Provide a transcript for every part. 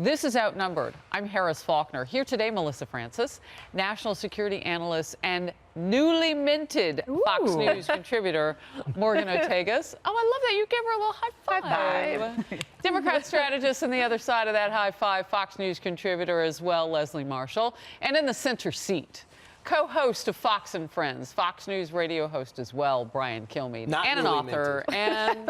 This is Outnumbered. I'm Harris Faulkner. Here today, Melissa Francis, national security analyst and newly minted Fox News contributor, Morgan Ortagus. Oh, I love that. You gave her a little high five. Democrat strategist on the other side of that high five, Fox News contributor as well, Leslie Marshall. And in the center seat, co-host of Fox and Friends, Fox News radio host as well, Brian Kilmeade. And an author. And,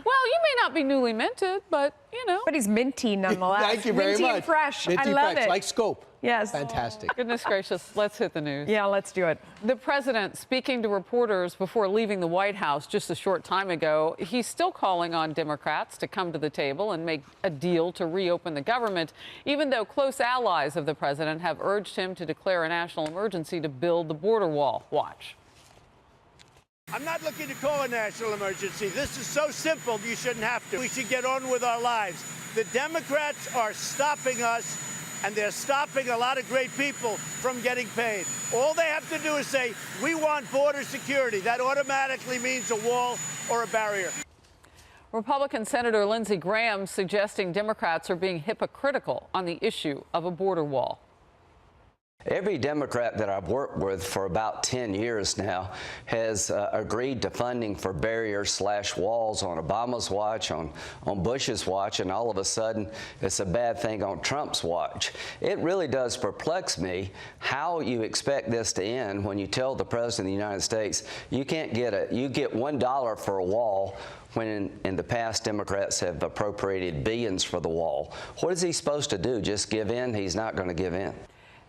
well, you may not be newly minted, but, you know. But he's minty nonetheless. Thank you very much. Minty and fresh. Minty I love fresh, it. like Scope. Yes. Fantastic. Goodness gracious. Let's hit the news. Yeah, let's do it. The president, speaking to reporters before leaving the White House just a short time ago, he's still calling on Democrats to come to the table and make a deal to reopen the government, even though close allies of the president have urged him to declare a national emergency to build the border wall. Watch. I'm not looking to call a national emergency. This is so simple, you shouldn't have to. We should get on with our lives. The Democrats are stopping us, and they're stopping a lot of great people from getting paid. All they have to do is say, we want border security. That automatically means a wall or a barrier. Republican Senator Lindsey Graham suggesting Democrats are being hypocritical on the issue of a border wall. Every Democrat that I've worked with for about 10 years now has agreed to funding for barriers/walls on Obama's watch, on Bush's watch, and all of a sudden it's a bad thing on Trump's watch. It really does perplex me how you expect this to end when you tell the President of the United States you can't get you get $1 for a wall, when in the past Democrats have appropriated billions for the wall. What is he supposed to do? Just give in? He's not going to give in.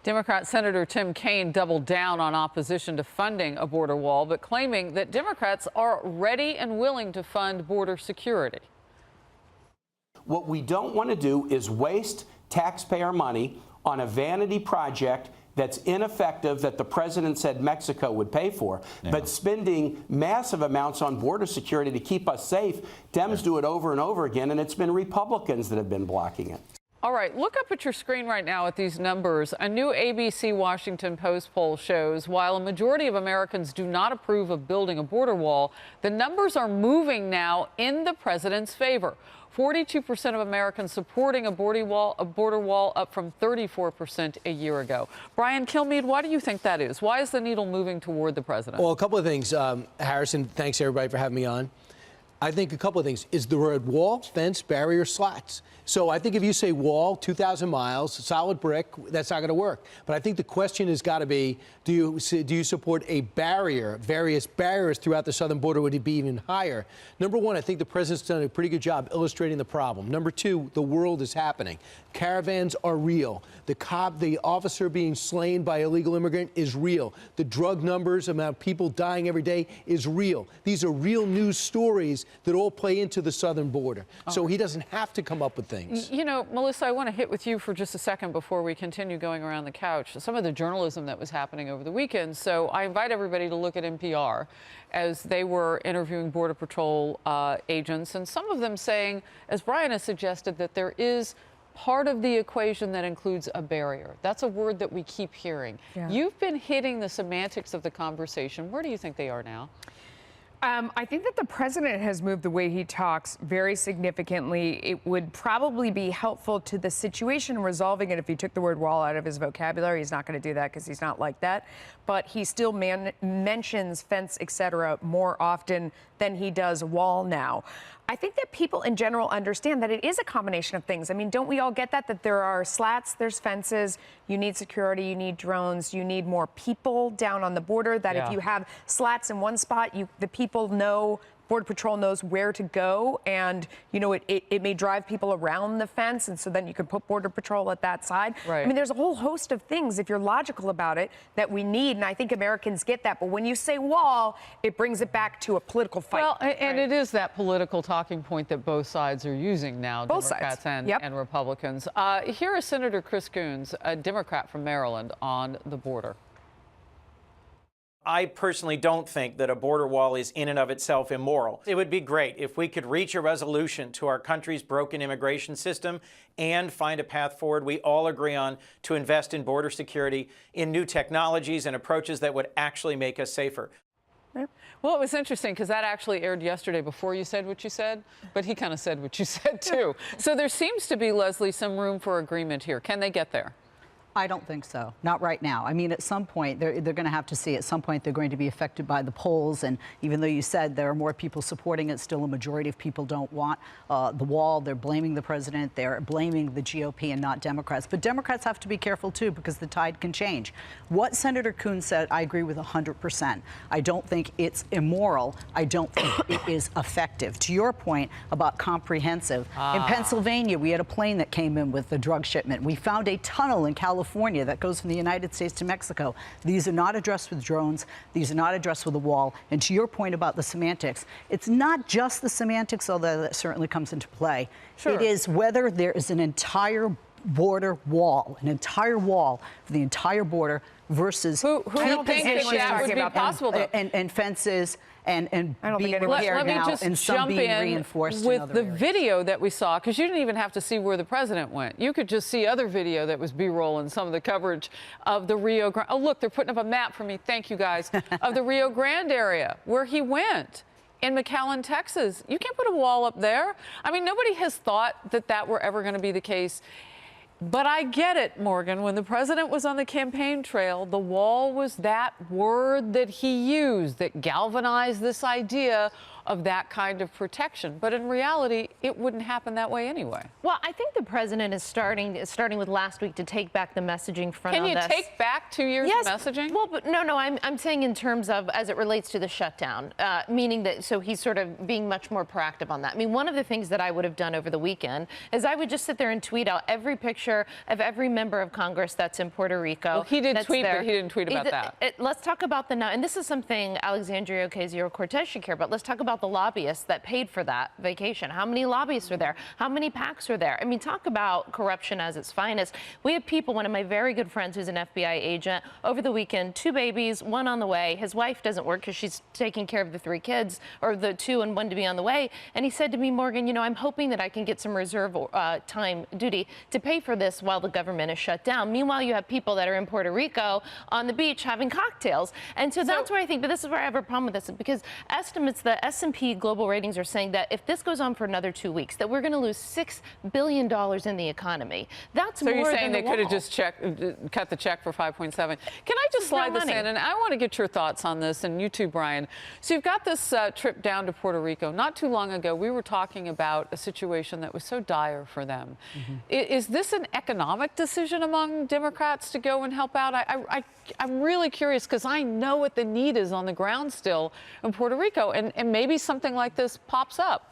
Democrat Senator Tim Kaine doubled down on opposition to funding a border wall, but claiming that Democrats are ready and willing to fund border security. What we don't want to do is waste taxpayer money on a vanity project that's ineffective, that the president said Mexico would pay for. Yeah. But spending massive amounts on border security to keep us safe, Dems do it over and over again, and it's been Republicans that have been blocking it. All right, look up at your screen right now at these numbers. A new ABC Washington Post poll shows while a majority of Americans do not approve of building a border wall, the numbers are moving now in the president's favor. 42% of Americans supporting a border wall, up from 34% a year ago. Brian Kilmeade, why do you think that is? Why is the needle moving toward the president? Well, a couple of things, Harrison. Thanks, everybody, for having me on. I think a couple of things. Is the word wall, fence, barrier, slats. So I think if you say wall, 2,000 miles, solid brick, that's not going to work. But I think the question has got to be, do you support a barrier, various barriers throughout the southern border? Would it be even higher? Number one, I think the president's done a pretty good job illustrating the problem. Number two, the world is happening. Caravans are real. The officer being slain by illegal immigrant is real. The drug numbers, amount of people dying every day is real. These are real news stories that all play into the southern border. So he doesn't have to come up with things. You know, Melissa, I want to hit with you for just a second before we continue going around the couch. Some of the journalism that was happening over the weekend. So I invite everybody to look at NPR as they were interviewing Border Patrol agents, and some of them saying, as Brian has suggested, that there is part of the equation that includes a barrier. That's a word that we keep hearing. Yeah. You've been hitting the semantics of the conversation. Where do you think they are now? I think that the president has moved the way he talks very significantly. It would probably be helpful to the situation and resolving it if he took the word wall out of his vocabulary. He's not going to do that because he's not like that. But he still mentions fence, etc., more often than he does wall now. I think that people in general understand that it is a combination of things. I mean, don't we all get that? That there are slats, there's fences, you need security, you need drones, you need more people down on the border, that if you have slats in one spot, the people know, Border Patrol knows where to go, and, you know, it may drive people around the fence, and so then you can put Border Patrol at that side. Right. I mean, there's a whole host of things, if you're logical about it, that we need, and I think Americans get that. But when you say wall, it brings it back to a political fight. Well, and it is that political talking point that both sides are using now, both Democrats sides. And Republicans. Here is Senator Chris Coons, a Democrat from Maryland, on the border. I personally don't think that a border wall is in and of itself immoral. It would be great if we could reach a resolution to our country's broken immigration system and find a path forward we all agree on to invest in border security, in new technologies and approaches that would actually make us safer. Well, it was interesting because that actually aired yesterday before you said what you said, but he kind of said what you said too. So there seems to be, Leslie, some room for agreement here. Can they get there? I don't think so. Not right now. I mean, at some point, they're going to have to see. At some point, they're going to be affected by the polls. And even though you said there are more people supporting it, still a majority of people don't want the wall. They're blaming the president. They're blaming the GOP and not Democrats. But Democrats have to be careful, too, because the tide can change. What Senator Coons said, I agree with 100%. I don't think it's immoral. I don't think it is effective. To your point about comprehensive, in Pennsylvania, we had a plane that came in with a drug shipment. We found a tunnel in California that goes from the United States to Mexico. These are not addressed with drones. These are not addressed with a wall. And to your point about the semantics, it's not just the semantics, although that certainly comes into play. Sure. It is whether there is an entire border wall, an entire wall for the entire border versus Who do you think that would be possible, though? and fences and I don't think being anyone- repaired Let me now just and some jump being in reinforced with in other the areas. video that we saw, because you didn't even have to see where the president went. You could just see other video that was B-roll and some of the coverage of the Rio Grande. Oh, look, they're putting up a map for me. Thank you, guys. Of the Rio Grande area where he went. In McAllen, Texas. You can't put a wall up there. I mean, nobody has thought that that were ever going to be the case. But I get it, Morgan. When the president was on the campaign trail, the wall was that word that he used that galvanized this idea of that kind of protection. But in reality, it wouldn't happen that way anyway. Well, I think the president is starting with last week to take back the messaging front Can on you this. take back 2 years of messaging? Well, but no, I'm saying in terms of as it relates to the shutdown, meaning that so he's sort of being much more proactive on that. I mean, one of the things that I would have done over the weekend is I would just sit there and tweet out every picture of every member of Congress that's in Puerto Rico. Well, he did that's tweet, there. but he didn't tweet about that. Let's talk about the now, and this is something Alexandria Ocasio-Cortez should care about. Let's talk about the lobbyists that paid for that vacation. How many lobbyists are there? How many PACs are there? I mean, talk about corruption as its finest. We have people, one of my very good friends who's an FBI agent, over the weekend, 2 babies, 1 on the way. His wife doesn't work because she's taking care of the 3 kids, or the 2 and 1 to be on the way. And he said to me, Morgan, you know, I'm hoping that I can get some reserve time duty to pay for this while the government is shut down. Meanwhile, you have people that are in Puerto Rico on the beach having cocktails. And so that's where I think, but this is where I have a problem with this, because estimates, the S&P global ratings are saying that if this goes on for another 2 weeks, that we're going to lose $6 billion in the economy. That's more than the wall. So you're saying they could have just cut the check for 5.7. Can I just slide this in? And I want to get your thoughts on this, and you too, Brian. So you've got this trip down to Puerto Rico. Not too long ago, we were talking about a situation that was so dire for them. Is this an economic decision among Democrats to go and help out? I'm really curious because I know what the need is on the ground still in Puerto Rico, and maybe something like this pops up.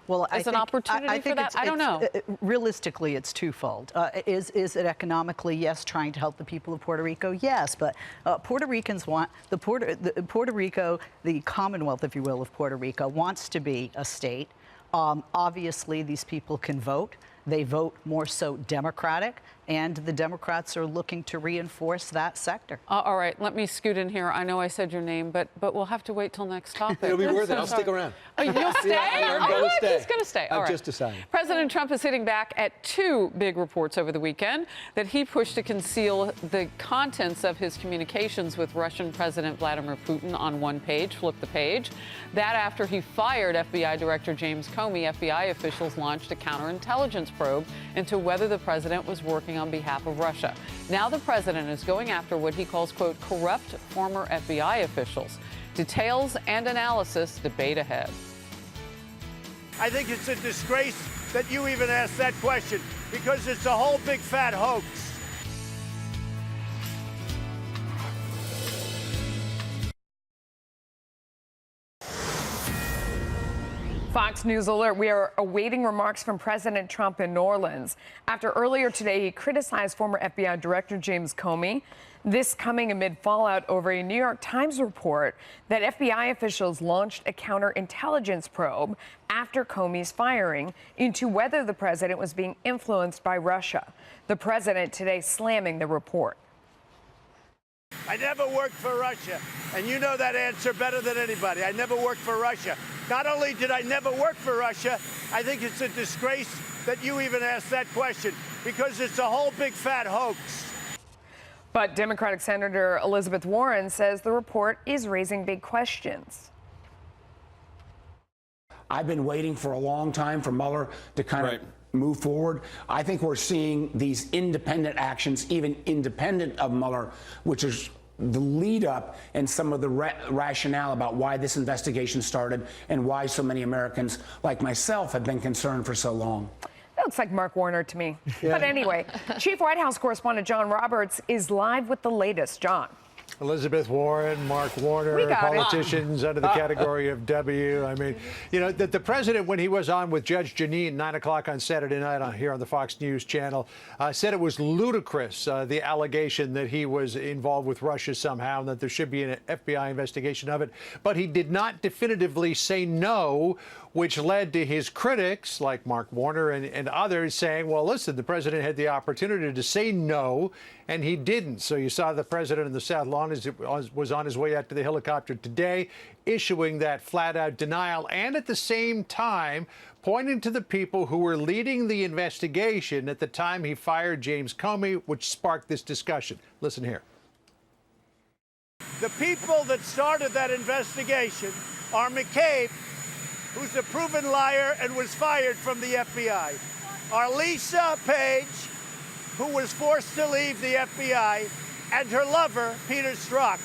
Well, as an opportunity for that? I don't know. Realistically, it's twofold. Is it economically? Yes, trying to help the people of Puerto Rico? Yes, but Puerto Ricans want Puerto Rico, the Commonwealth, if you will, of Puerto Rico wants to be a state. Obviously, these people can vote. They vote more so Democratic, and the Democrats are looking to reinforce that sector. All right, let me scoot in here. I know I said your name, but we'll have to wait till next topic. It'll be worth it. I'll stick around. Oh, you'll stay? I'm Oh, going to look, stay. he's going to stay. All I've right. just decided. President Trump is hitting back at 2 big reports over the weekend that he pushed to conceal the contents of his communications with Russian President Vladimir Putin on one page. Flip the page. That after he fired FBI Director James Comey, FBI officials launched a counterintelligence probe into whether the president was working on behalf of Russia. Now the president is going after what he calls, quote, corrupt former FBI officials. Details and analysis, debate ahead. I think it's a disgrace that you even asked that question, because it's a whole big fat hoax. Fox News alert. We are awaiting remarks from President Trump in New Orleans after earlier today he criticized former FBI Director James Comey. This coming amid fallout over a New York Times report that FBI officials launched a counterintelligence probe after Comey's firing into whether the president was being influenced by Russia. The president today slamming the report. I never worked for Russia, and you know that answer better than anybody. I never worked for Russia. Not only did I never work for Russia, I think it's a disgrace that you even asked that question, because it's a whole big fat hoax. But Democratic Senator Elizabeth Warren says the report is raising big questions. I've been waiting for a long time for Mueller to kind of move forward. I think we're seeing these independent actions, even independent of Mueller, which is the lead up and some of the rationale about why this investigation started and why so many Americans like myself have been concerned for so long. That looks like Mark Warner to me. Yeah. But anyway, Chief White House correspondent John Roberts is live with the latest. John. Elizabeth Warren, Mark Warner, politicians under the category of W. I mean, you know, the president, when he was on with Judge Jeanine, 9 o'clock on Saturday night here on the Fox News channel, said it was ludicrous, the allegation that he was involved with Russia somehow and that there should be an FBI investigation of it. But he did not definitively say no, which led to his critics, like Mark Warner and others, saying, well, listen, the president had the opportunity to say no, and he didn't. So you saw the president in the South Lawn as it was on his way out to the helicopter today, issuing that flat-out denial, and at the same time pointing to the people who were leading the investigation at the time he fired James Comey, which sparked this discussion. Listen here. The people that started that investigation are McCabe, who's a proven liar and was fired from the FBI, are Lisa Page, who was forced to leave the FBI, and her lover, Peter Strzok,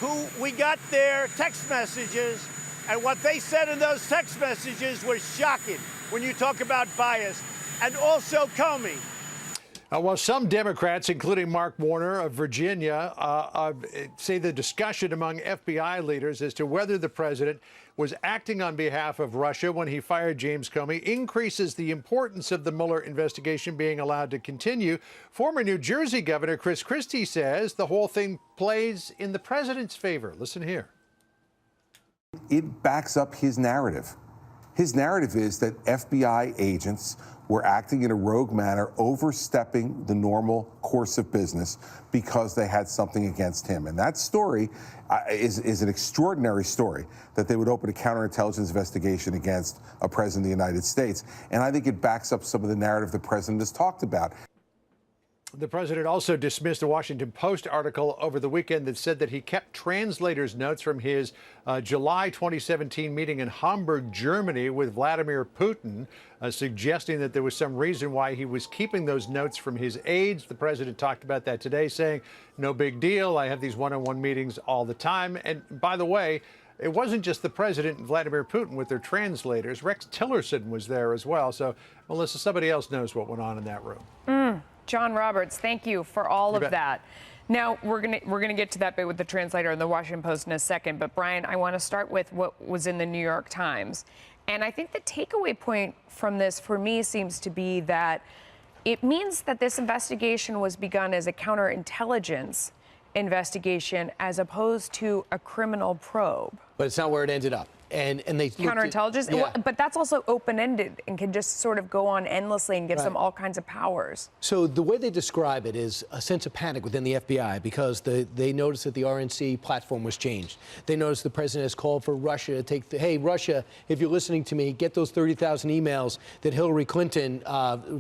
who we got their text messages, and what they said in those text messages was shocking when you talk about bias, and also Comey. Well, some Democrats, including Mark Warner of Virginia, say the discussion among FBI leaders as to whether the president was acting on behalf of Russia when he fired James Comey increases the importance of the Mueller investigation being allowed to continue. Former New Jersey Governor Chris Christie says the whole thing plays in the president's favor. Listen here. It backs up his narrative. His narrative is that FBI agents were acting in a rogue manner, overstepping the normal course of business because they had something against him. And that story is an extraordinary story, that they would open a counterintelligence investigation against a president of the United States. And I think it backs up some of the narrative the president has talked about. The president also dismissed a Washington Post article over the weekend that said that he kept translators' notes from his July 2017 meeting in Hamburg, Germany with Vladimir Putin, suggesting that there was some reason why he was keeping those notes from his aides. The president talked about that today, saying, no big deal. I have these one-on-one meetings all the time. And by the way, it wasn't just the president and Vladimir Putin with their translators. Rex Tillerson was there as well. So, Melissa, somebody else knows what went on in that room. John Roberts, thank you for all of that. Now, we're gonna get to that bit with the translator in the Washington Post in a second, but Brian, I want to start with what was in the New York Times. And I think the takeaway point from this for me seems to be that it means that this investigation was begun as a counterintelligence investigation as opposed to a criminal probe. But it's not where it ended up. And they counterintelligence, but that's also open-ended and can just sort of go on endlessly and gives them all kinds of powers. So the way they describe it is a sense of panic within the FBI because they noticed that the RNC platform was changed. They noticed the president has called for Russia to take hey, Russia, if you're listening to me, get those 30,000 emails that Hillary Clinton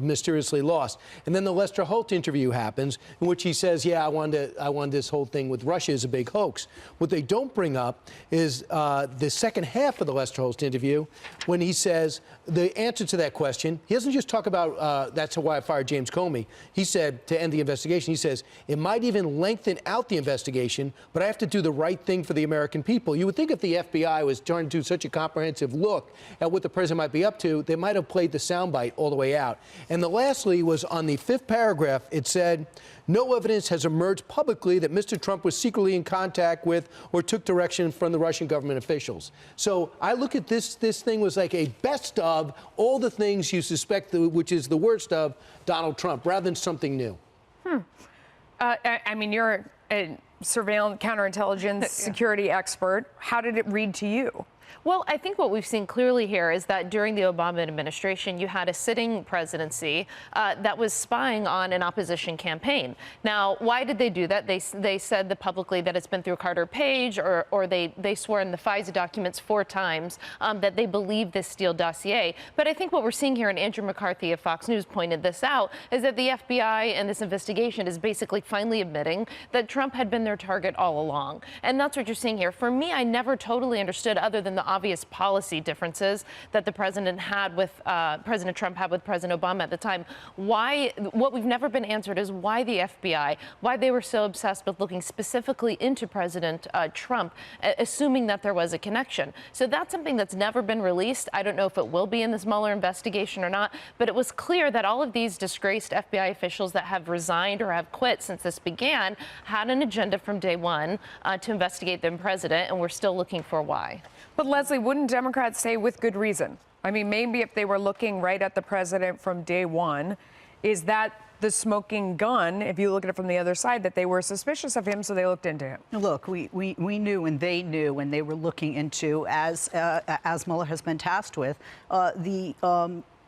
mysteriously lost. And then the Lester Holt interview happens in which he says, yeah, I won this whole thing with Russia is a big hoax. What they don't bring up is the second half of the Lester Holt interview when he says the answer to that question. He doesn't just talk about that's why I fired James Comey. He said to end the investigation, he says it might even lengthen out the investigation, but I have to do the right thing for the American people. You would think if the FBI was trying to do such a comprehensive look at what the president might be up to, they might have played the soundbite all the way out. And the lastly was on the 5th paragraph. It said, no evidence has emerged publicly that Mr. Trump was secretly in contact with or took direction from the Russian government officials. So I look at this thing was like a best of all the things you suspect, which is the worst of Donald Trump, rather than something new. I mean, you're a surveillance, counterintelligence, security expert. How did it read to you? Well, I think what we've seen clearly here is that during the Obama administration, you had a sitting presidency that was spying on an opposition campaign. Now, why did they do that? They said publicly that it's been through Carter Page, or they swore in the FISA documents 4 times that they believe this Steele dossier. But I think what we're seeing here, and Andrew McCarthy of Fox News pointed this out, is that the FBI and this investigation is basically finally admitting that Trump had been their target all along. And that's what you're seeing here. For me, I never totally understood, other than the obvious policy differences that the president had with President Trump had with President Obama at the time. What we've never been answered is why the FBI, why they were so obsessed with looking specifically into President Trump, assuming that there was a connection. So that's something that's never been released. I don't know if it will be in this Mueller investigation or not, but it was clear that all of these disgraced FBI officials that have resigned or have quit since this began had an agenda from day one to investigate the president, and we're still looking for why. But Leslie, wouldn't Democrats say with good reason? I mean, maybe if they were looking right at the president from day one, is that the smoking gun, if you look at it from the other side, that they were suspicious of him, so they looked into him? Look, we knew, and they knew, and they were looking into, as Mueller has been tasked with, the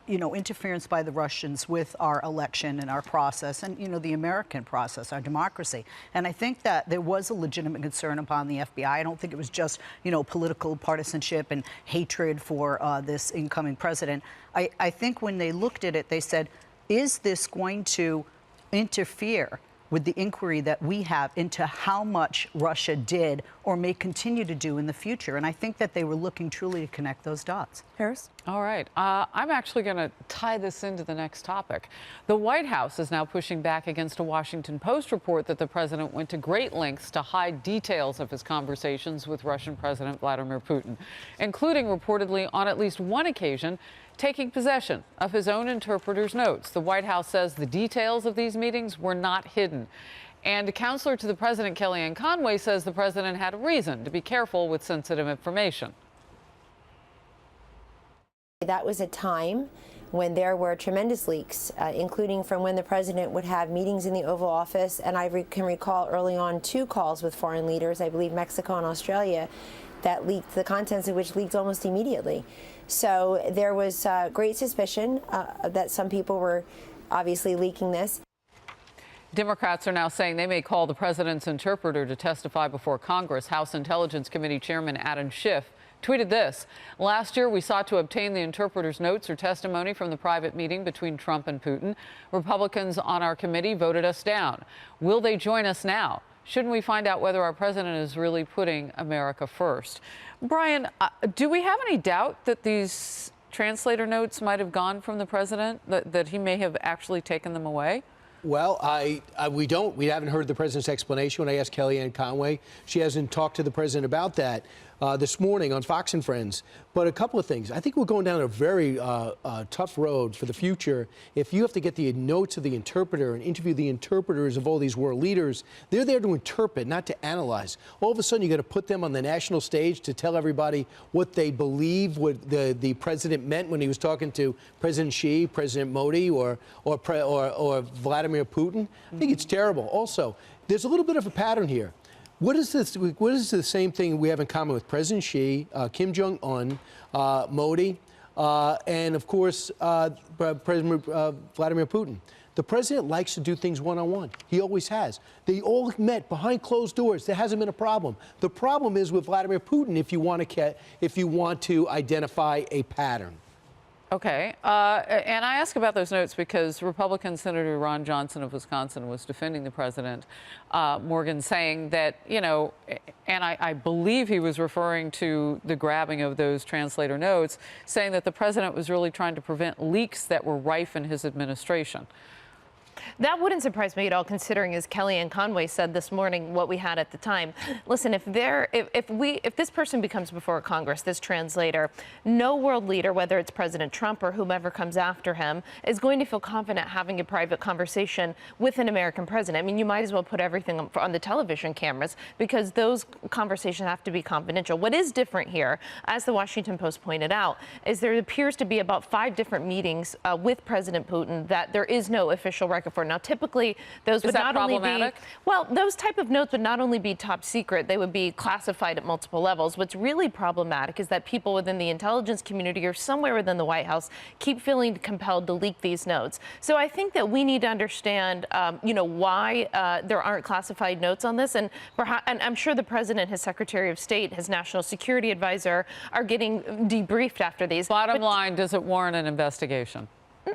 interference by the Russians with our election and our process and, the American process, our democracy. And I think that there was a legitimate concern upon the FBI. I don't think it was just, political partisanship and hatred for this incoming president. I think when they looked at it, they said, is this going to interfere with the inquiry that we have into how much Russia did or may continue to do in the future? And I think that they were looking truly to connect those dots. Harris? All right. I'm actually going to tie this into the next topic. The White House is now pushing back against a Washington Post report that the president went to great lengths to hide details of his conversations with Russian President Vladimir Putin, including reportedly on at least one occasion taking possession of his own interpreter's notes. The White House says the details of these meetings were not hidden. And a counselor to the president, Kellyanne Conway, says the president had a reason to be careful with sensitive information. That was a time when there were tremendous leaks, including from when the president would have meetings in the Oval Office. And I can recall early on 2 calls with foreign leaders, I believe Mexico and Australia, that leaked, the contents of which leaked almost immediately. So there was great suspicion that some people were obviously leaking this. Democrats are now saying they may call the president's interpreter to testify before Congress. House Intelligence Committee Chairman Adam Schiff tweeted this: last year, we sought to obtain the interpreter's notes or testimony from the private meeting between Trump and Putin. Republicans on our committee voted us down. Will they join us now? Shouldn't we find out whether our president is really putting America first? Brian, do we have any doubt that these translator notes might have gone from the president, that he may have actually taken them away? Well, we haven't heard the president's explanation. When I asked Kellyanne Conway, she hasn't talked to the president about that this morning on Fox and Friends. But a couple of things. I think we're going down a very tough road for the future. If you have to get the notes of the interpreter and interview the interpreters of all these world leaders, they're there to interpret, not to analyze. All of a sudden, you're going to put them on the national stage to tell everybody what they believe what the president meant when he was talking to President Xi, President Modi, or Vladimir Putin. I think it's terrible. Also, there's a little bit of a pattern here. What is this? What is the same thing we have in common with President Xi, Kim Jong-un, Modi, and of course President Vladimir Putin? The president likes to do things one-on-one. He always has. They all met behind closed doors. There hasn't been a problem. The problem is with Vladimir Putin if you want to identify a pattern. Okay. And I ask about those notes because Republican Senator Ron Johnson of Wisconsin was defending the president, Morgan, saying that, and I believe he was referring to the grabbing of those translator notes, saying that the president was really trying to prevent leaks that were rife in his administration. That wouldn't surprise me at all, considering, as Kellyanne Conway said this morning, what we had at the time. Listen, if this person becomes before Congress, this translator, no world leader, whether it's President Trump or whomever comes after him, is going to feel confident having a private conversation with an American president. I mean, you might as well put everything on the television cameras because those conversations have to be confidential. What is different here, as the Washington Post pointed out, is there appears to be about 5 different meetings with President Putin that there is no official record America for. Now, typically, those would not only be, well, those type of notes would not only be top secret, they would be classified at multiple levels. What's really problematic is that people within the intelligence community or somewhere within the White House keep feeling compelled to leak these notes. So I think that we need to understand, why there aren't classified notes on this. And I'm sure the president, his secretary of state, his national security advisor are getting debriefed after these. Bottom line, does it warrant an investigation?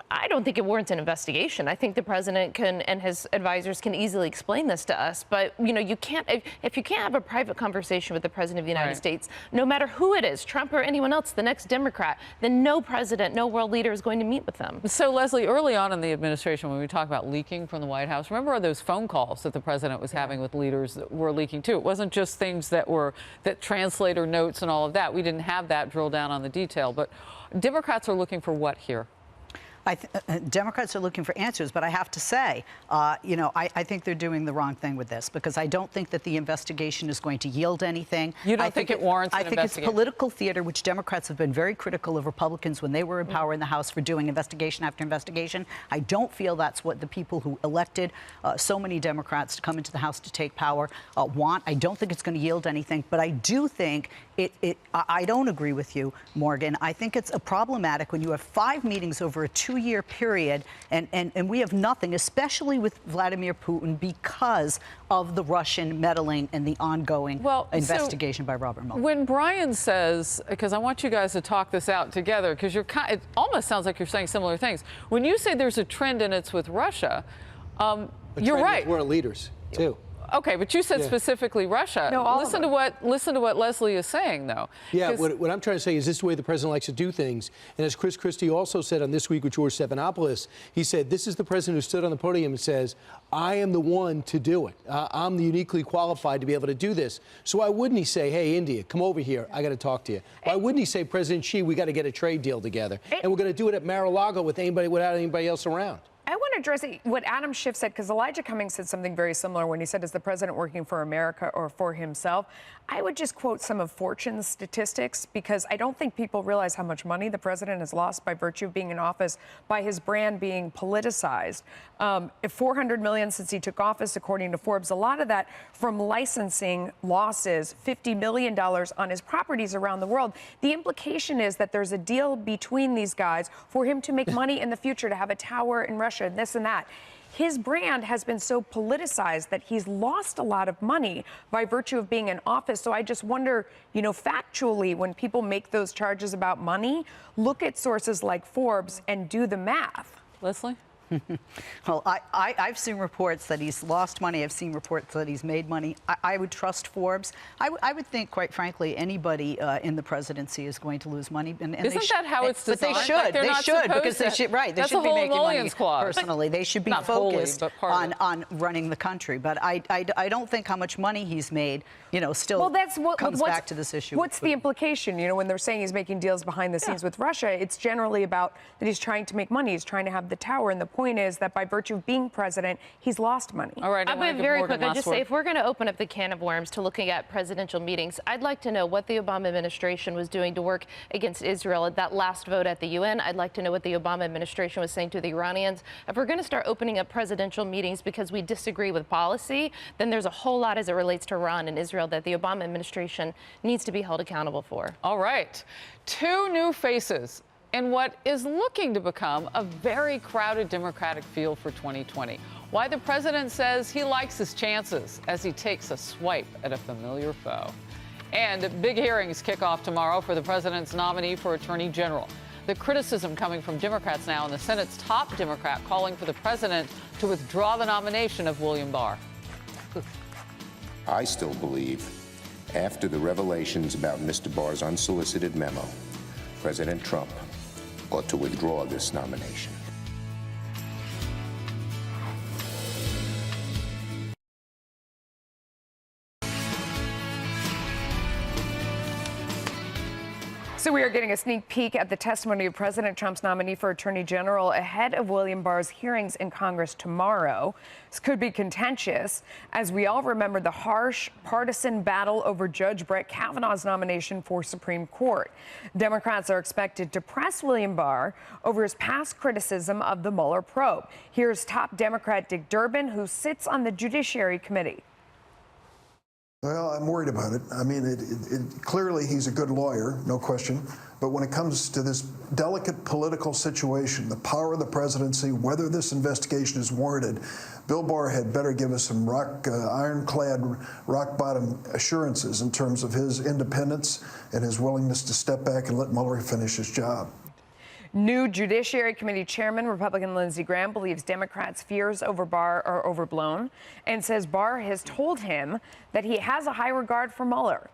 I don't think it warrants an investigation. I think the president can and his advisors can easily explain this to us. But, you can't, if you can't have a private conversation with the president of the United States, no matter who it is, Trump or anyone else, the next Democrat, then no president, no world leader is going to meet with them. So, Leslie, early on in the administration, when we talk about leaking from the White House, remember those phone calls that the president was having with leaders that were leaking too? It wasn't just things that translator notes and all of that. We didn't have that drill down on the detail. But Democrats are looking for what here? Democrats are looking for answers, but I have to say, I think they're doing the wrong thing with this, because I don't think that the investigation is going to yield anything. You don't think it warrants an investigation? I think it's political theater, which Democrats have been very critical of Republicans when they were in power in the House for doing investigation after investigation. I don't feel that's what the people who elected so many Democrats to come into the House to take power want. I don't think it's going to yield anything, but I do think I don't agree with you, Morgan. I think it's problematic when you have 5 meetings over a 2-year period and we have nothing, especially with Vladimir Putin, because of the Russian meddling and the ongoing investigation by Robert Mueller. When Brian says, because I want you guys to talk this out together, because it almost sounds like you're saying similar things. When you say there's a trend and it's with Russia, you're right. World leaders, too. Okay, but you said specifically Russia. No, listen to what Leslie is saying, though. Yeah, what I'm trying to say is this is the way the president likes to do things. And as Chris Christie also said on This Week with George Stephanopoulos, he said this is the president who stood on the podium and says, I am the one to do it. I'm uniquely qualified to be able to do this. So why wouldn't he say, hey, India, come over here. I got to talk to you. Why wouldn't he say, President Xi, we got to get a trade deal together. And we're going to do it at Mar-a-Lago without anybody else around. I want to address what Adam Schiff said, because Elijah Cummings said something very similar when he said, is the president working for America or for himself? I would just quote some of Fortune's statistics, because I don't think people realize how much money the president has lost by virtue of being in office, by his brand being politicized. $400 million since he took office, according to Forbes, a lot of that from licensing losses, $50 million on his properties around the world. The implication is that there's a deal between these guys for him to make money in the future, to have a tower in Russia, and this and that. His brand has been so politicized that he's lost a lot of money by virtue of being in office. So I just wonder, factually, when people make those charges about money, look at sources like Forbes and do the math. Leslie? Well, I've seen reports that he's lost money. I've seen reports that he's made money. I would trust Forbes. I would think, quite frankly, anybody in the presidency is going to lose money. And isn't that how it's designed? But they should. They should, because they should. Right. They should be making money clause. Personally. They should be focused on running the country. But I don't think how much money he's made, still comes back to this issue. What's the implication? When they're saying he's making deals behind the scenes with Russia, it's generally about that he's trying to make money. He's trying to have the tower. And the point is that by virtue of being president, he's lost money. All right. I'll be very quick. I just say, if we're going to open up the can of worms to looking at presidential meetings, I'd like to know what the Obama administration was doing to work against Israel at that last vote at the UN. I'd like to know what the Obama administration was saying to the Iranians. If we're going to start opening up presidential meetings because we disagree with policy, then there's a whole lot as it relates to Iran and Israel that the Obama administration needs to be held accountable for. All right. 2 new faces in what is looking to become a very crowded Democratic field for 2020. Why the president says he likes his chances as he takes a swipe at a familiar foe. And big hearings kick off tomorrow for the president's nominee for Attorney General. The criticism coming from Democrats now, and the Senate's top Democrat calling for the president to withdraw the nomination of William Barr. I still believe, after the revelations about Mr. Barr's unsolicited memo, President Trump ought to withdraw this nomination. So we are getting a sneak peek at the testimony of President Trump's nominee for Attorney General ahead of William Barr's hearings in Congress tomorrow. This could be contentious, as we all remember the harsh partisan battle over Judge Brett Kavanaugh's nomination for Supreme Court. Democrats are expected to press William Barr over his past criticism of the Mueller probe. Here's top Democrat Dick Durbin, who sits on the Judiciary Committee. Well, I'm worried about it. I mean, clearly he's a good lawyer, no question. But when it comes to this delicate political situation, the power of the presidency, whether this investigation is warranted, Bill Barr had better give us some ironclad, rock-bottom assurances in terms of his independence and his willingness to step back and let Mueller finish his job. New Judiciary Committee Chairman, Republican Lindsey Graham, believes Democrats' fears over Barr are overblown and says Barr has told him that he has a high regard for Mueller.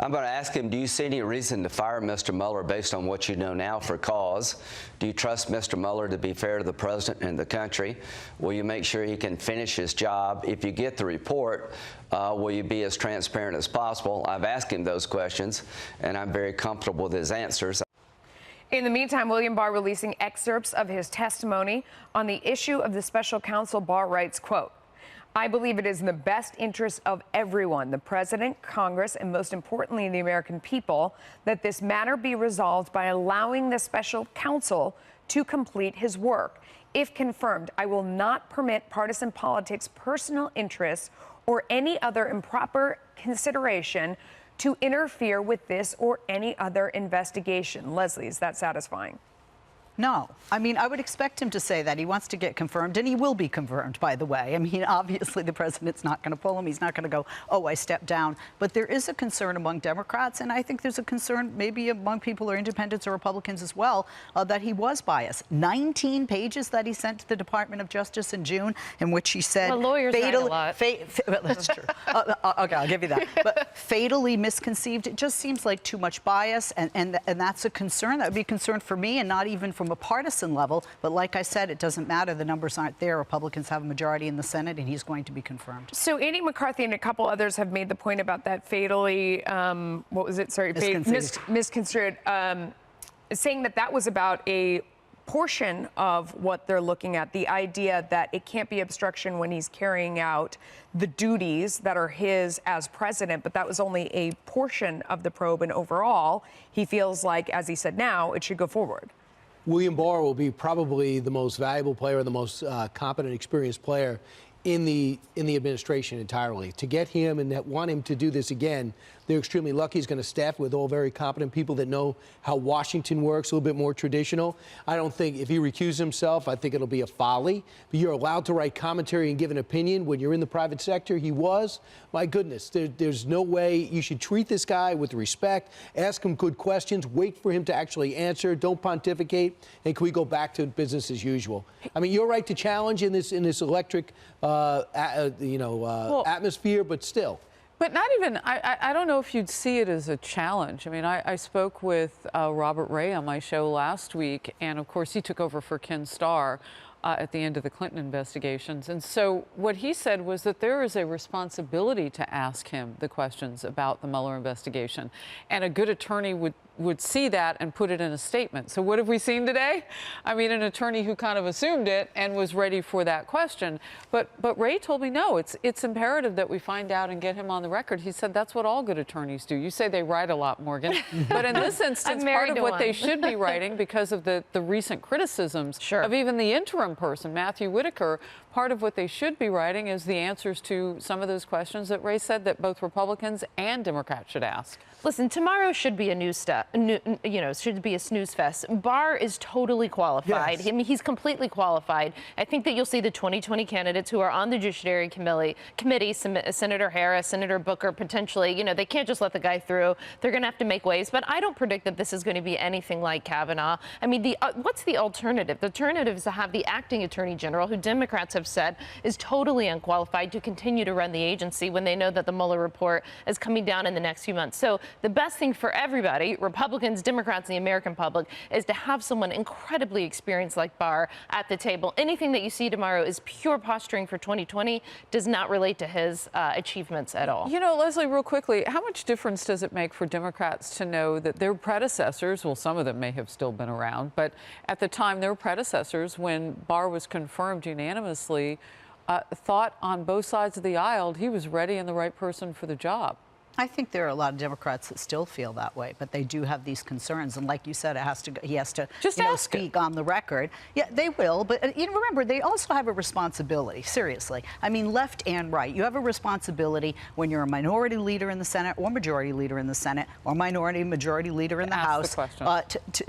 I'm going to ask him, do you see any reason to fire Mr. Mueller based on what you know now for cause? Do you trust Mr. Mueller to be fair to the president and the country? Will you make sure he can finish his job? If you get the report, will you be as transparent as possible? I've asked him those questions, and I'm very comfortable with his answers. In the meantime, William Barr releasing excerpts of his testimony on the issue of the special counsel. Barr writes, quote, "I believe it is in the best interest of everyone, the president, Congress, and most importantly, the American people, that this matter be resolved by allowing the special counsel to complete his work. If confirmed, I will not permit partisan politics, personal interests, or any other improper consideration to interfere with this or any other investigation." Leslie, is that satisfying? No. I mean, I would expect him to say that. He wants to get confirmed, and he will be confirmed, by the way. I mean, obviously, the president's not going to pull him. He's not going to go, oh, I stepped down. But there is a concern among Democrats, and I think there's a concern maybe among people who are independents or Republicans as well, that he was biased. 19 pages that he sent to the Department of Justice in June, in which he said... Well, lawyers write a lot. Well, that's true. Okay, I'll give you that. But fatally misconceived, it just seems like too much bias, and that's a concern. That would be a concern for me, and not even from a partisan level. But like I said, it doesn't matter. The numbers aren't there. Republicans have a majority in the Senate, and he's going to be confirmed. So Andy McCarthy and a couple others have made the point about that fatally, what was it? Sorry, misconstrued, saying that that was about a portion of what they're looking at, the idea that it can't be obstruction when he's carrying out the duties that are his as president, but that was only a portion of the probe, and overall, he feels like, as he said now, it should go forward. William Barr will be probably the most valuable player, the most competent, experienced player in the administration entirely. To get him and want him to do this again, they're extremely lucky. He's going to staff with all very competent people that know how Washington works, a little bit more traditional. I don't think if he recuses himself, I think it'll be a folly. But you're allowed to write commentary and give an opinion. When you're in the private sector, he was. My goodness, there's no way. You should treat this guy with respect, ask him good questions, wait for him to actually answer, don't pontificate, and can we go back to business as usual? I mean, you're right to challenge in this electric, atmosphere, but still. But not even, I don't know if you'd see it as a challenge. I mean, I spoke with Robert Ray on my show last week, and of course he took over for Ken Starr at the end of the Clinton investigations. And so what he said was that there is a responsibility to ask him the questions about the Mueller investigation. And a good attorney would see that and put it in a statement. So what have we seen today? I mean, an attorney who kind of assumed it and was ready for that question. But Ray told me, no, it's imperative that we find out and get him on the record. He said that's what all good attorneys do. You say they write a lot, Morgan. But in this instance, part of what they should be writing, because of the recent criticisms of even the interim person, Matthew Whitaker, part of what they should be writing is the answers to some of those questions that Ray said that both Republicans and Democrats should ask. Listen, tomorrow should be a should be a snooze fest. Barr is totally qualified. Yes. I mean, he's completely qualified. I think that you'll see the 2020 candidates who are on the Judiciary Committee, Senator Harris, Senator Booker, potentially, they can't just let the guy through. They're going to have to make waves. But I don't predict that this is going to be anything like Kavanaugh. I mean, what's the alternative? The alternative is to have the acting attorney general, who Democrats have said is totally unqualified to continue to run the agency when they know that the Mueller report is coming down in the next few months. So the best thing for everybody, Republicans, Democrats, and the American public, is to have someone incredibly experienced like Barr at the table. Anything that you see tomorrow is pure posturing for 2020, does not relate to his achievements at all. You know, Leslie, real quickly, how much difference does it make for Democrats to know that their predecessors, well, some of them may have still been around, but at the time their predecessors, when Barr was confirmed unanimously, thought on both sides of the aisle he was ready and the right person for the job? I think there are a lot of Democrats that still feel that way, but they do have these concerns. And like you said, he has to just speak on the record. Yeah, they will. But remember, they also have a responsibility, seriously. I mean, left and right. You have a responsibility when you're a minority leader in the Senate or majority leader in the Senate or minority majority leader in the House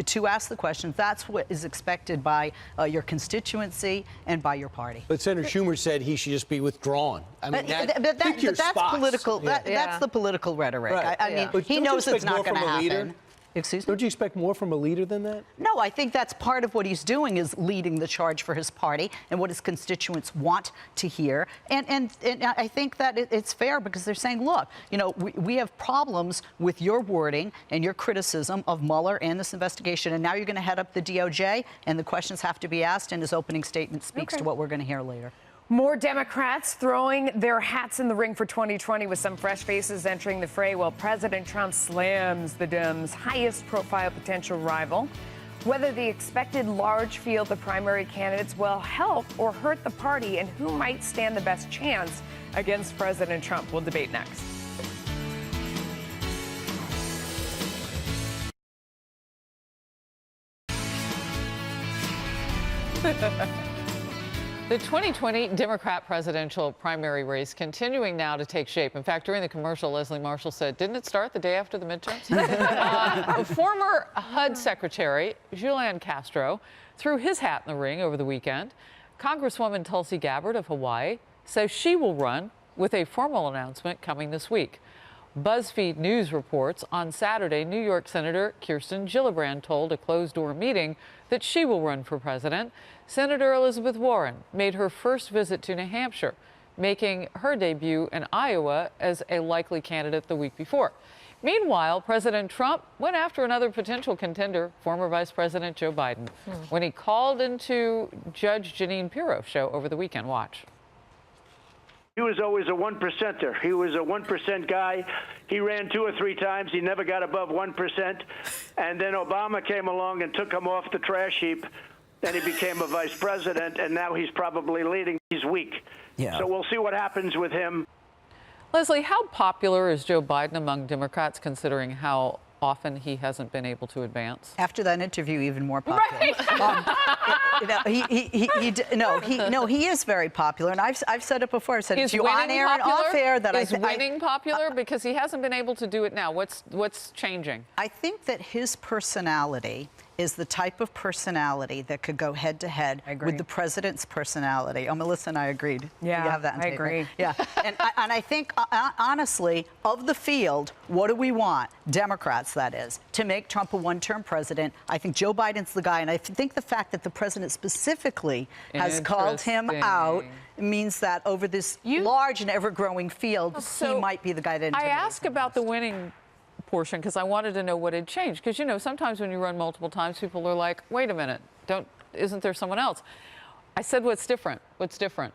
to ask the questions. That's what is expected by your constituency and by your party. But Senator Schumer said he should just be withdrawn. I mean, that's political. That's the political rhetoric. Right. I mean, he knows it's not going to happen. Excuse me? Don't you expect more from a leader than that? No, I think that's part of what he's doing, is leading the charge for his party and what his constituents want to hear. And I think that it's fair, because they're saying, look, we have problems with your wording and your criticism of Mueller and this investigation, and now you're going to head up the DOJ, and the questions have to be asked, and his opening statement speaks to what we're going to hear later. More Democrats throwing their hats in the ring for 2020, with some fresh faces entering the fray, while President Trump slams the Dems' highest profile potential rival. Whether the expected large field of primary candidates will help or hurt the party, and who might stand the best chance against President Trump, we'll debate next. The 2020 Democrat presidential primary race continuing now to take shape. In fact, during the commercial, Leslie Marshall said, didn't it start the day after the midterms? Former HUD Secretary Julian Castro threw his hat in the ring over the weekend. Congresswoman Tulsi Gabbard of Hawaii says she will run, with a formal announcement coming this week. BuzzFeed News reports on Saturday, New York Senator Kirsten Gillibrand told a closed-door meeting that she will run for president. Senator Elizabeth Warren made her first visit to New Hampshire, making her debut in Iowa as a likely candidate the week before. Meanwhile, President Trump went after another potential contender, former Vice President Joe Biden, when he called into Judge Jeanine Pirro's show over the weekend. Watch. He was always a 1%er. He was a 1% guy. He ran 2 or 3 times. He never got above 1%. And then Obama came along and took him off the trash heap. Then he became a vice president, and now he's probably leading. He's weak. Yeah. So we'll see what happens with him. Leslie, how popular is Joe Biden among Democrats, considering how often he hasn't been able to advance? After that interview, even more popular. Right. He is very popular, and I've said it before. I've said it to you on air and popular? off air that is winning popular because he hasn't been able to do it now. What's changing? I think that his personality is the type of personality that could go head to head with the president's personality. Oh, Melissa and I agreed. Yeah, you have that in I paper. agree. Yeah, and I think, honestly, of the field, what do we want? Democrats, that is, to make Trump a one-term president. I think Joe Biden's the guy, and I think the fact that the president specifically has called him out means that over this large and ever-growing field, he might be the guy that. I ask about the winning portion because I wanted to know what had changed. Because, sometimes when you run multiple times, people are like, wait a minute, isn't there someone else? I said, what's different? What's different?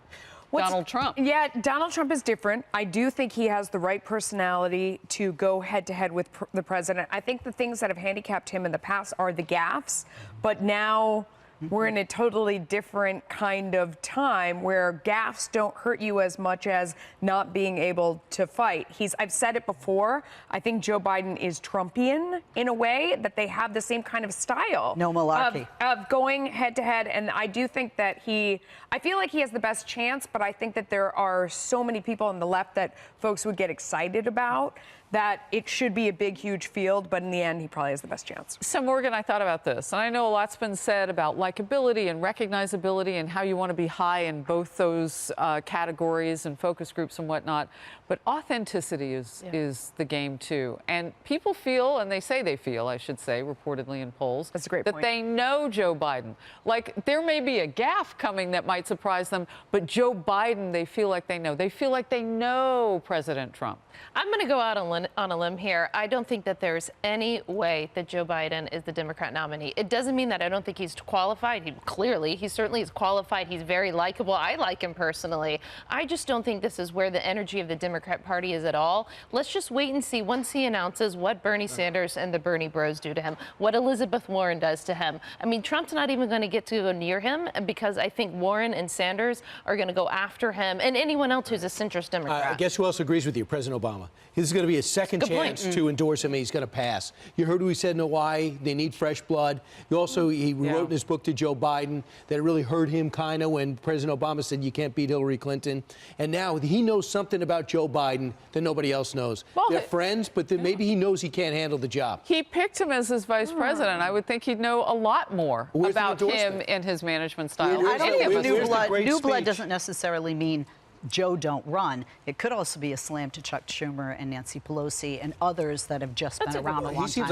Donald Trump. Yeah, Donald Trump is different. I do think he has the right personality to go head-to-head with the president. I think the things that have handicapped him in the past are the gaffes, but now we're in a totally different kind of time where gaffes don't hurt you as much as not being able to fight. I've said it before, I think Joe Biden is Trumpian in a way, that they have the same kind of style. No malarkey. Of going head-to-head, and I do think that I feel like he has the best chance, but I think that there are so many people on the left that folks would get excited about that it should be a big, huge field, but in the end, he probably has the best chance. So, Morgan, I thought about this, and I know a lot's been said about likability and recognizability and how you want to be high in both those categories and focus groups and whatnot, but authenticity is the game, too. And people feel, and they say they feel, I should say, reportedly in polls, that's a great that point. they know Joe Biden. Like, there may be a gaffe coming that might surprise them, but Joe Biden, they feel like they know. They feel like they know President Trump. I'm going to go out on a limb here. I don't think that there's any way that Joe Biden is the Democrat nominee. It doesn't mean that I don't think he's qualified. He certainly is qualified. He's very likable. I like him personally. I just don't think this is where the energy of the Democrat Party is at all. Let's just wait and see once he announces what Bernie Sanders and the Bernie Bros do to him, what Elizabeth Warren does to him. I mean, Trump's not even going to get to go near him because I think Warren and Sanders are going to go after him and anyone else who's a centrist Democrat. Guess who else agrees with you? President Obama. This is going to be a second chance to endorse him, and he's going to pass. You heard what he said in Hawaii. They need fresh blood. He wrote in his book to Joe Biden that it really hurt him kind of when President Obama said you can't beat Hillary Clinton. And now he knows something about Joe Biden that nobody else knows. Well, they're friends, but then maybe he knows he can't handle the job. He picked him as his vice president. I would think he'd know a lot more about him and his management style. I don't think new blood doesn't necessarily mean Joe don't run. It could also be a slam to Chuck Schumer and Nancy Pelosi and others that have just been around a long time. He seems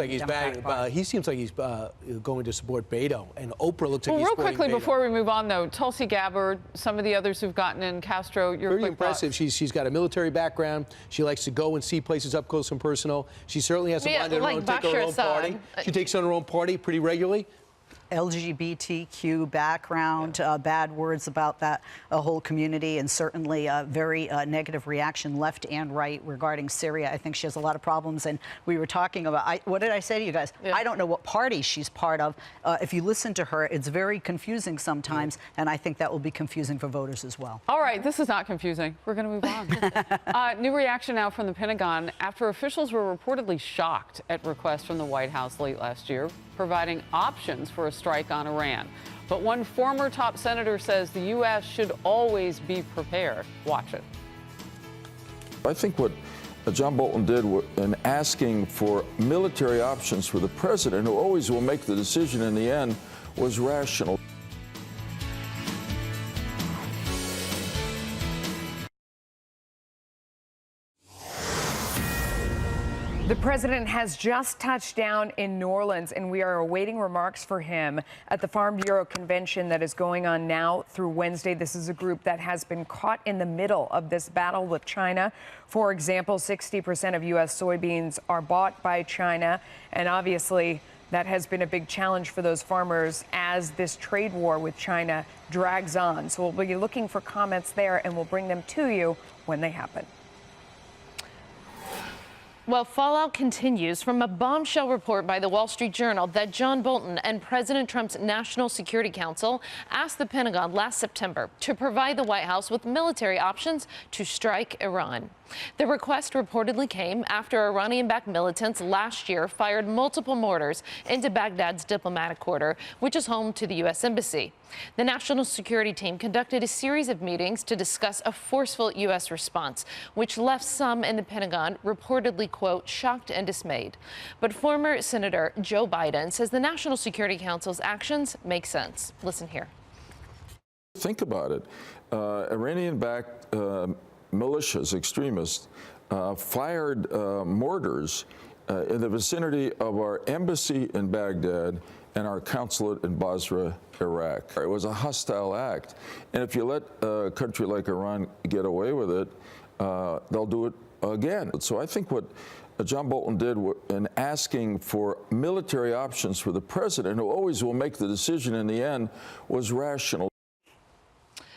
like he's going to support Beto, and Oprah looks like he's real supporting quickly Beto. before we move on, though, Tulsi Gabbard, some of the others who've gotten in, Castro, your very quick impressive. thoughts. She's got a military background. She likes to go and see places up close and personal. She certainly has a mind of her own. Take her own party. She takes on her own party pretty regularly. LGBTQ background, bad words about that whole community, and certainly a very negative reaction left and right regarding Syria. I think she has a lot of problems, and we were talking about, what did I say to you guys? I don't know what party she's part of. If you listen to her, it's very confusing sometimes, and I think that will be confusing for voters as well. All right, this is not confusing. We're going to move on. New reaction now from the Pentagon after officials were reportedly shocked at requests from the White House late last year, providing options for a strike on Iran. But one former top senator says the U.S. should always be prepared. Watch it. I think what John Bolton did in asking for military options for the president, who always will make the decision in the end, was rational. The president has just touched down in New Orleans, and we are awaiting remarks for him at the Farm Bureau convention that is going on now through Wednesday. This is a group that has been caught in the middle of this battle with China. For example, 60% of U.S. soybeans are bought by China, and obviously that has been a big challenge for those farmers as this trade war with China drags on. So we'll be looking for comments there, and we'll bring them to you when they happen. Well, fallout continues from a bombshell report by the Wall Street Journal that John Bolton and President Trump's National Security Council asked the Pentagon last September to provide the White House with military options to strike Iran. The request reportedly came after Iranian-backed militants last year fired multiple mortars into Baghdad's diplomatic quarter, which is home to the U.S. Embassy. The National Security Team conducted a series of meetings to discuss a forceful U.S. response, which left some in the Pentagon reportedly, quote, shocked and dismayed. But former Senator Joe Biden says the National Security Council's actions make sense. Listen here. Think about it. Iranian-backed militias, extremists, fired mortars in the vicinity of our embassy in Baghdad and our consulate in Basra, Iraq. It was a hostile act. And if you let a country like Iran get away with it, they'll do it again. So I think what John Bolton did in asking for military options for the president, who always will make the decision in the end, was rational.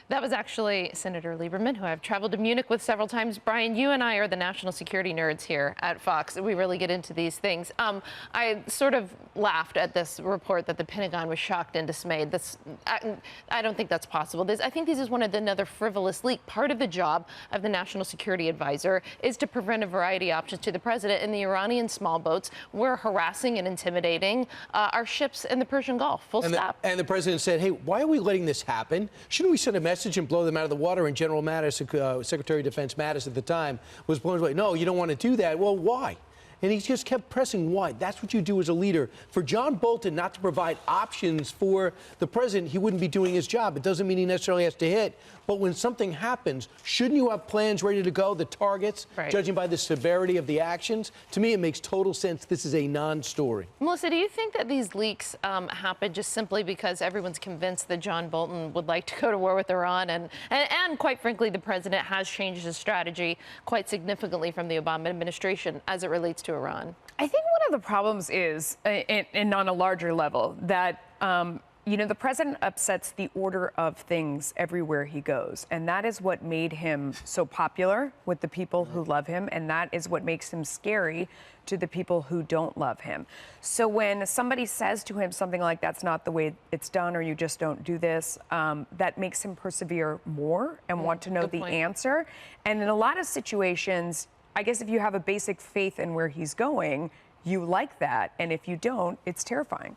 That was actually Senator Lieberman, who I've traveled to Munich with several times. Brian, you and I are the national security nerds here at Fox. We really get into these things. I sort of laughed at this report that the Pentagon was shocked and dismayed. I don't think that's possible. I think this is another frivolous leak. Part of the job of the National Security Advisor is to prevent a variety of options to the president, and the Iranian small boats were harassing and intimidating our ships in the Persian Gulf. Full stop. And the president said, hey, why are we letting this happen? Shouldn't we send a message message and blow them out of the water. And General Mattis, Secretary of Defense Mattis at the time, was blown away. No, you don't want to do that. Well, why? And he just kept pressing why. That's what you do as a leader. For John Bolton not to provide options for the president, he wouldn't be doing his job. It doesn't mean he necessarily has to hit. But when something happens, shouldn't you have plans ready to go, the targets, judging by the severity of the actions? To me, it makes total sense. This is a non-story. Melissa, do you think that these leaks happen just simply because everyone's convinced that John Bolton would like to go to war with Iran? And quite frankly, the president has changed his strategy quite significantly from the Obama administration as it relates to Iran. I think one of the problems is, and on a larger level, that the president upsets the order of things everywhere he goes. And that is what made him so popular with the people who love him. And that is what makes him scary to the people who don't love him. So when somebody says to him something like, that's not the way it's done, or you just don't do this, that makes him persevere more and want to know the answer. And in a lot of situations, I guess if you have a basic faith in where he's going, you like that. And if you don't, it's terrifying.